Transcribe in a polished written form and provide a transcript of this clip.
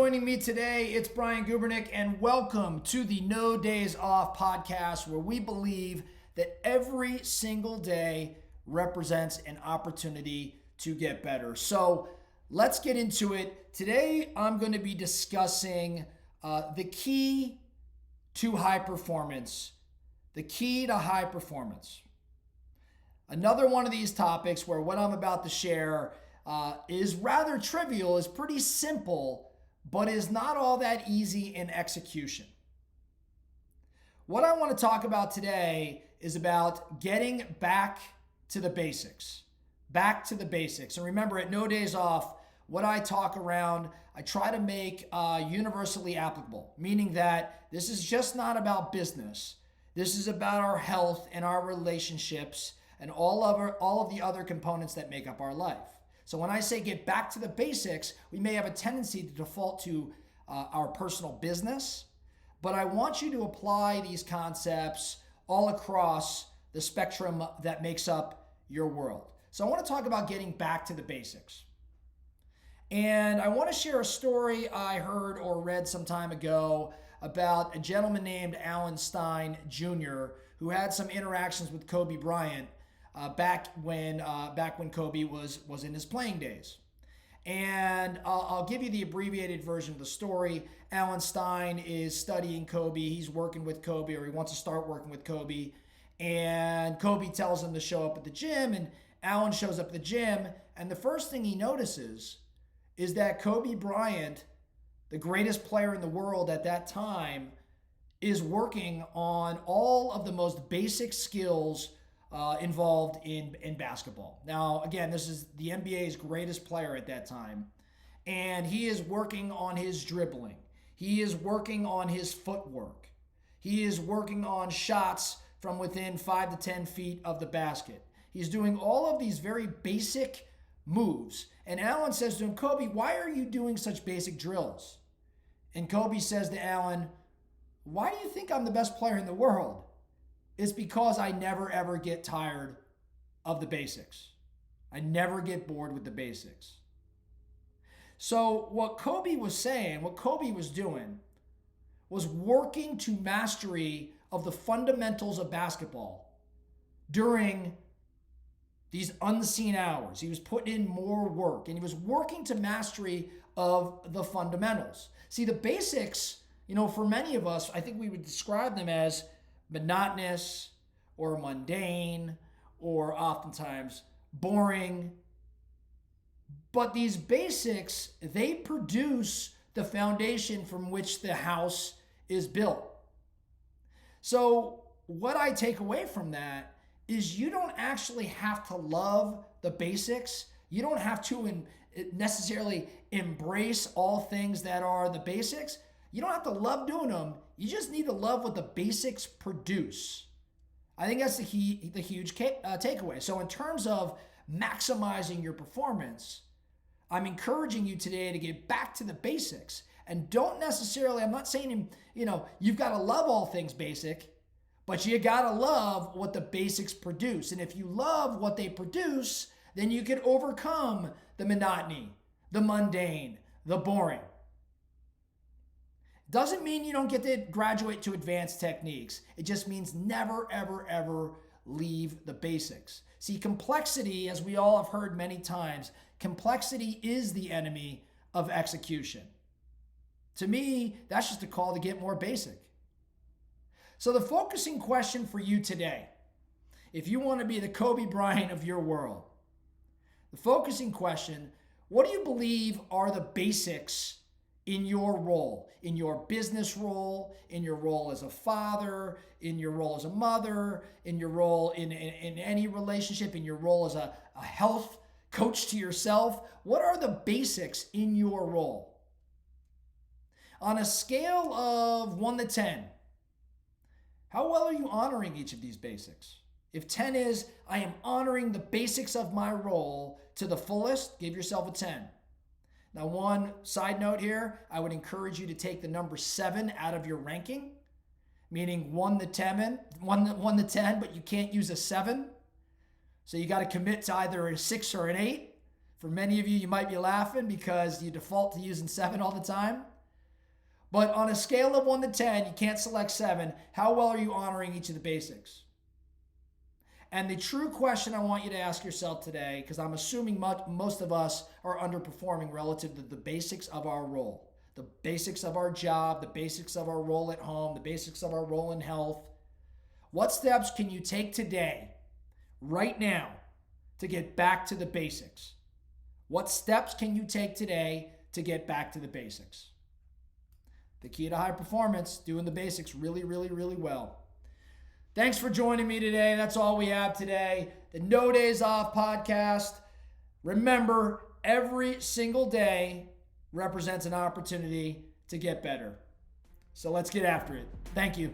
joining me today. It's Brian Gubernick, and welcome to the No Days Off podcast, where we believe that every single day represents an opportunity to get better. So let's get into it. Today, I'm going to be discussing the key to high performance. The key to high performance. Another one of these topics where what I'm about to share is rather trivial, is pretty simple, but is not all that easy in execution. What I want to talk about today is about getting back to the basics. Back to the basics. And remember, at No Days Off, what I talk around, I try to make universally applicable, meaning that this is just not about business. This is about our health and our relationships and all of the other components that make up our life. So when I say get back to the basics, we may have a tendency to default to our personal business, but I want you to apply these concepts all across the spectrum that makes up your world. So I want to talk about getting back to the basics. And I want to share a story I heard or read some time ago about a gentleman named Alan Stein Jr., who had some interactions with Kobe Bryant back when Kobe was in his playing days. And I'll give you the abbreviated version of the story. Alan Stein is studying Kobe. He's working with Kobe, or he wants to start working with Kobe. And Kobe tells him to show up at the gym, and Alan shows up at the gym. And the first thing he notices is that Kobe Bryant, the greatest player in the world at that time, is working on all of the most basic skills involved in basketball. Now, again, this is the NBA's greatest player at that time, and he is working on his dribbling. He is working on his footwork. He is working on shots from within 5 to 10 feet of the basket. He's doing all of these very basic moves. And Alan says to him, "Kobe, why are you doing such basic drills?" And Kobe says to Alan, "Why do you think I'm the best player in the world? It's because I never ever get tired of the basics. I never get bored with the basics." So what Kobe was saying, what Kobe was doing, was working to mastery of the fundamentals of basketball during these unseen hours. He was putting in more work, and he was working to mastery of the fundamentals. See, the basics, for many of us, I think we would describe them as monotonous or mundane or oftentimes boring. But these basics, they produce the foundation from which the house is built. So what I take away from that is you don't actually have to love the basics. You don't have to necessarily embrace all things that are the basics. You don't have to love doing them. You just need to love what the basics produce. I think that's the huge takeaway. So in terms of maximizing your performance, I'm encouraging you today to get back to the basics. And don't necessarily, I'm not saying, you've got to love all things basic, but you got to love what the basics produce. And if you love what they produce, then you can overcome the monotony, the mundane, the boring. Doesn't mean you don't get to graduate to advanced techniques. It just means never, ever, ever leave the basics. See, complexity, as we all have heard many times, complexity is the enemy of execution. To me, that's just a call to get more basic. So the focusing question for you today, if you want to be the Kobe Bryant of your world, the focusing question, what do you believe are the basics in your role, in your business role, in your role as a father, in your role as a mother, in your role in any relationship, in your role as a health coach to yourself? What are the basics in your role? On a scale of 1 to 10, how well are you honoring each of these basics? If 10 is, I am honoring the basics of my role to the fullest, give yourself a 10. Now, one side note here, I would encourage you to take the number 7 out of your ranking, meaning 1 to 10, but you can't use a 7. So you got to commit to either a 6 or an 8. For many of you, you might be laughing because you default to using 7 all the time. But on a scale of 1 to 10, you can't select 7. How well are you honoring each of the basics? And the true question I want you to ask yourself today, because I'm assuming most of us are underperforming relative to the basics of our role, the basics of our job, the basics of our role at home, the basics of our role in health. What steps can you take today, right now, to get back to the basics? What steps can you take today to get back to the basics? The key to high performance, doing the basics really, really, really well. Thanks for joining me today. That's all we have today. The No Days Off podcast. Remember, every single day represents an opportunity to get better. So let's get after it. Thank you.